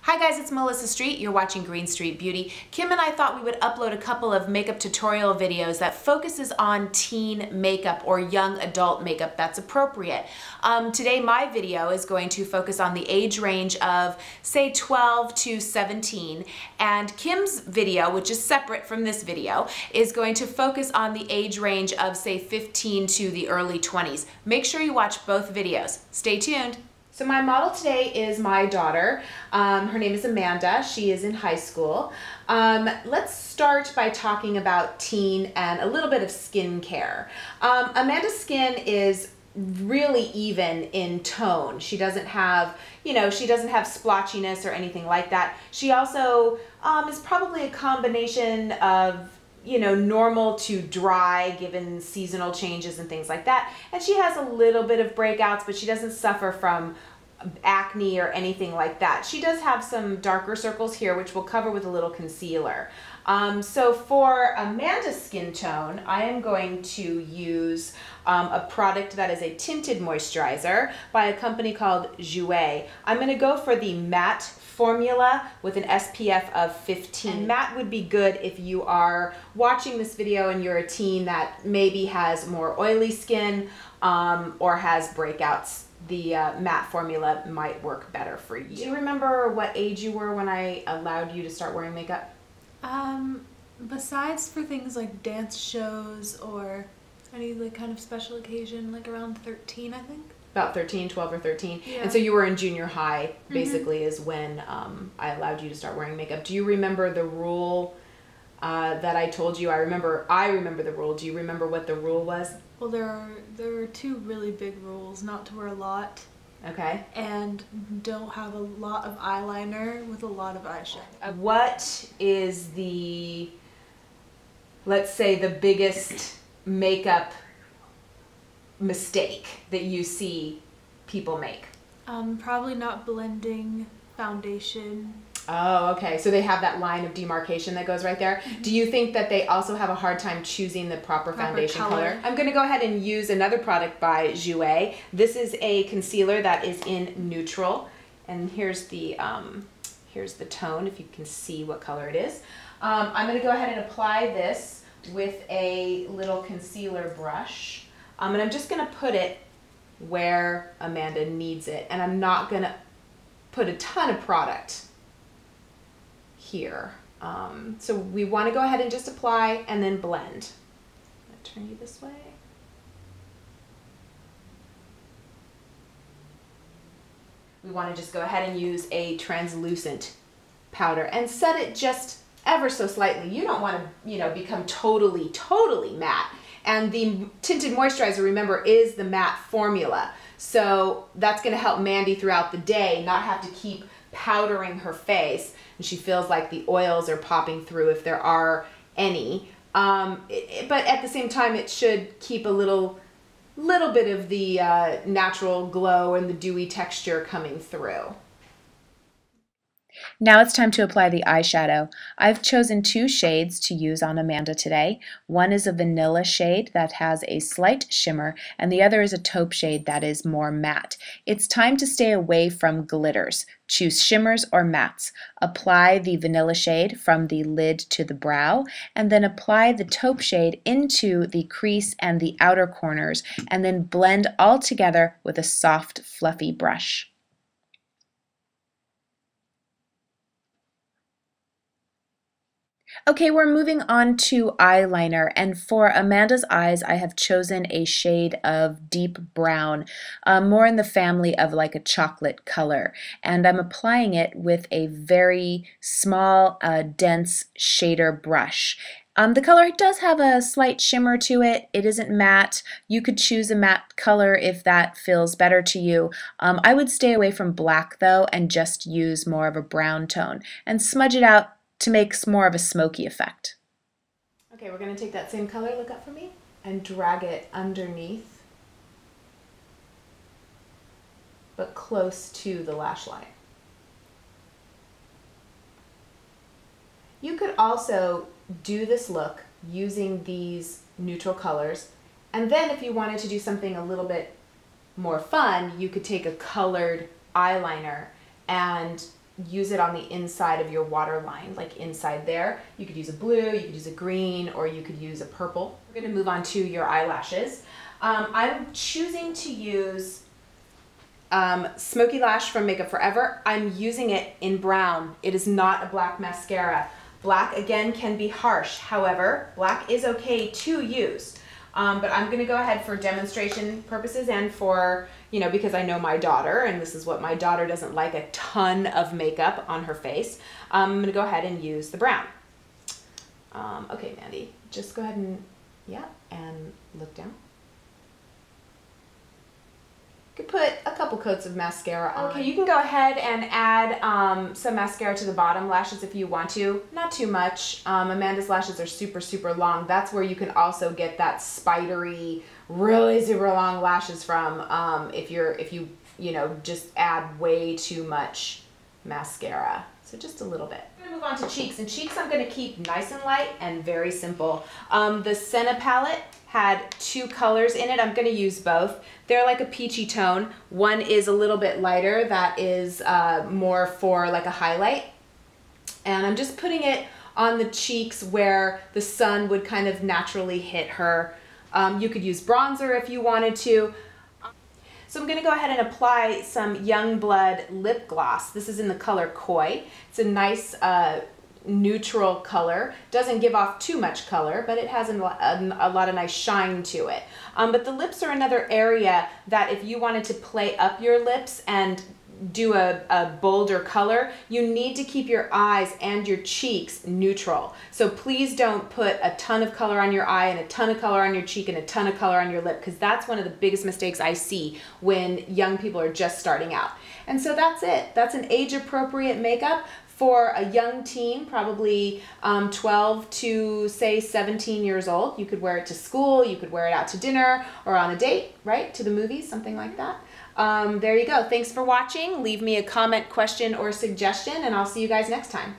Hi guys, it's Melissa Street. You're watching Greene Street Beauty. Kim and I thought we would upload a couple of makeup tutorial videos that focuses on teen makeup or young adult makeup that's appropriate. Today my video is going to focus on the age range of say 12 to 17, and Kim's video, which is separate from this video, is going to focus on the age range of say 15 to the early 20s. Make sure you watch both videos. Stay tuned. So my model today is my daughter. Her name is Amanda. She is in high school. Let's start by talking about teen and a little bit of skincare. Amanda's skin is really even in tone. She doesn't have, she doesn't have splotchiness or anything like that. She also is probably a combination of normal to dry given seasonal changes and things like that. And she has a little bit of breakouts, but she doesn't suffer from acne or anything like that. She does have some darker circles here, which we'll cover with a little concealer. So for Amanda's skin tone, I am going to use a product that is a tinted moisturizer by a company called Jouer. I'm going to go for the matte formula with an SPF of 15. And matte would be good if you are watching this video and you're a teen that maybe has more oily skin or has breakouts. The matte formula might work better for you. Do you remember what age you were when I allowed you to start wearing makeup? Besides for things like dance shows or any kind of special occasion, like around 13, I think. About 13, 12 or 13. Yeah. And so you were in junior high, basically, is when I allowed you to start wearing makeup. Do you remember the rule that I told you? I remember the rule. Do you remember what the rule was? Well, there are two really big rules: not to wear a lot. Okay. And don't have a lot of eyeliner with a lot of eyeshadow. What is the, let's say, the biggest makeup mistake that you see people make? Probably not blending foundation. Oh, okay. So they have that line of demarcation that goes right there. Do you think that they also have a hard time choosing the proper foundation color? I'm going to go ahead and use another product by Jouer. This is a concealer that is in neutral, and here's the tone, if you can see what color it is. I'm going to go ahead and apply this with a little concealer brush, and I'm just going to put it where Amanda needs it, and I'm not going to put a ton of product here. So we want to go ahead and just apply and then blend. I'm going to turn you this way. We want to just go ahead and use a translucent powder and set it just ever so slightly. You don't want to, become totally matte. And the tinted moisturizer, remember, is the matte formula. So that's going to help Mandy throughout the day not have to keep powdering her face, and she feels like the oils are popping through if there are any. But at the same time, it should keep a little bit of the natural glow and the dewy texture coming through. Now it's time to apply the eyeshadow. I've chosen two shades to use on Amanda today. One is a vanilla shade that has a slight shimmer, and the other is a taupe shade that is more matte. It's time to stay away from glitters. Choose shimmers or mattes. Apply the vanilla shade from the lid to the brow, and then apply the taupe shade into the crease and the outer corners, and then blend all together with a soft, fluffy brush. Okay, we're moving on to eyeliner, and for Amanda's eyes I have chosen a shade of deep brown, more in the family of like a chocolate color, and I'm applying it with a very small, dense shader brush. The color does have a slight shimmer to it. It isn't matte. You could choose a matte color if that feels better to you. I would stay away from black though and just use more of a brown tone and smudge it out to make more of a smoky effect. Okay, we're going to take that same color, look up for me, and drag it underneath, but close to the lash line. You could also do this look using these neutral colors, and then if you wanted to do something a little bit more fun, you could take a colored eyeliner and use it on the inside of your waterline, like inside there. You could use a blue, you could use a green, or you could use a purple. We're gonna move on to your eyelashes. I'm choosing to use Smoky Lash from Makeup Forever. I'm using it in brown. It is not a black mascara. Black, again, can be harsh. However, black is okay to use. But I'm gonna go ahead for demonstration purposes and for, you know, because I know my daughter, and this is what my daughter doesn't like, a ton of makeup on her face. I'm gonna go ahead and use the brown. Okay, Mandy, just go ahead and, yeah, and look down. You could put a couple coats of mascara on. Okay, you can go ahead and add some mascara to the bottom lashes if you want to. Not too much. Amanda's lashes are super, super long. That's where you can also get that spidery, really super long lashes from if you know, just add way too much mascara. So just a little bit. I'm gonna move on to cheeks, and cheeks I'm gonna keep nice and light and very simple. The Senna palette had 2 colors in it. I'm gonna use both. They're like a peachy tone. One is a little bit lighter, that is more for like a highlight. And I'm just putting it on the cheeks where the sun would kind of naturally hit her. You could use bronzer if you wanted to. So I'm gonna go ahead and apply some Youngblood Lip Gloss. This is in the color Koi. It's a nice neutral color. Doesn't give off too much color, but it has a lot of nice shine to it. But the lips are another area that if you wanted to play up your lips and do a bolder color, you need to keep your eyes and your cheeks neutral. So please don't put a ton of color on your eye and a ton of color on your cheek and a ton of color on your lip, because that's one of the biggest mistakes I see when young people are just starting out. And so that's it. That's an age-appropriate makeup for a young teen, probably 12 to say 17 years old. You could wear it to school, you could wear it out to dinner or on a date, right? To the movies, something like that. There you go. Thanks for watching. Leave me a comment, question, or suggestion, and I'll see you guys next time.